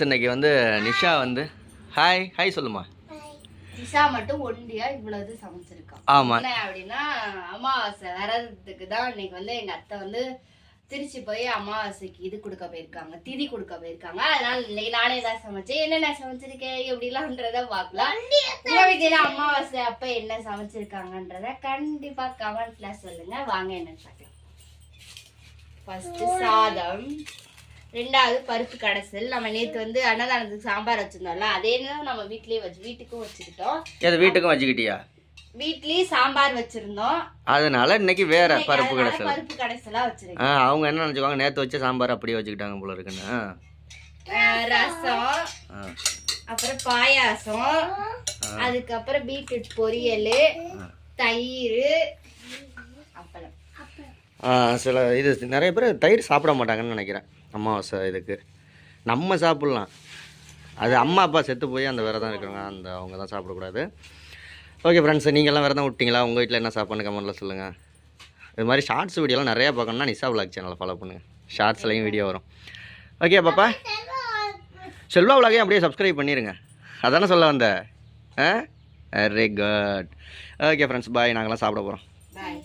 இன்னைக்கு வந்து நிஷா வந்து ஹாய் சொல்லுமா. நிஷா மட்டும் ஒண்டியா இவ்வளவு சமைச்சிருக்கா. ஆமா. என்ன அப்படின்னா அமாவாசை வரதுக்கு தான் இன்னைக்கு வந்து எங்க அத்தை வந்து திருச்சி போய் அமாவாசைக்கு இது கொடுக்க போயிருக்காங்க, திதி கொடுக்க போயிருக்காங்க. அதனால இன்னைக்கு நானே தான் சமைச்சேன். என்னென்ன சமைச்சிருக்கேன் எப்படிலாம்ன்றத பார்க்கலாம். உங்க வீட்டுல அமாவாசை அப்ப என்ன சமைச்சிருக்காங்கன்றத கண்டிப்பா கமெண்ட்ல சொல்லுங்க. வாங்க என்னன்னு பார்க்கலாம். ஃபர்ஸ்ட் சாதம், ரெண்டாவது பருப்பு கடைசல். நம்ம நேற்று வந்து அன்னதானத்துக்கு சாம்பார் வச்சிருந்தோம்ல, அதே நம்ம வீட்டுக்கும் வச்சுக்கிட்டோம். வீட்டுக்கும் வச்சுக்கிட்டியா? வீட்லயும் சாம்பார் வச்சிருந்தோம், அதனால இன்னைக்கு வேற பருப்பு கடைசல். பருப்பு கடைசலா வச்சிருக்கேன். அவங்க என்ன நினைச்சுக்காங்க, நேற்று வச்ச சாம்பார் அப்படியே வச்சுக்கிட்டாங்க போல இருக்குன்னு. ரசம், அப்புறம் பாயாசம், அதுக்கப்புறம் பீட்ரூட் பொரியல், தயிர், அப்பளம். சில இது நிறைய பேர் தயிர் சாப்பிட மாட்டாங்கன்னு நினைக்கிறேன் அமாவாசை இதுக்கு. நம்ம சாப்பிட்லாம், அது அம்மா அப்பா செத்து போய் அந்த விரதம் இருக்கிறவங்க அந்த அவங்க தான் சாப்பிடக்கூடாது. ஓகே ஃப்ரெண்ட்ஸ், நீங்கள்லாம் விரதம் விட்டிங்களா? உங்கள் வீட்டில் என்ன சாப்பாடுன்னு கமெண்ட்டில் சொல்லுங்கள். இது மாதிரி ஷார்ட்ஸ் வீடியோலாம் நிறையா பார்க்கணுன்னா நிஷா விலாக் சேனலை ஃபாலோ பண்ணுங்கள். ஷார்ட்ஸ்லையும் வீடியோ வரும். ஓகே பாப்பா, செல்வா விலாகையும் அப்படியே சப்ஸ்கிரைப் பண்ணிடுங்க. அதானே சொல்ல வந்த. Very good. ஓகே ஃப்ரெண்ட்ஸ், பாய். நாங்களாம் சாப்பிட போகிறோம். பாய்.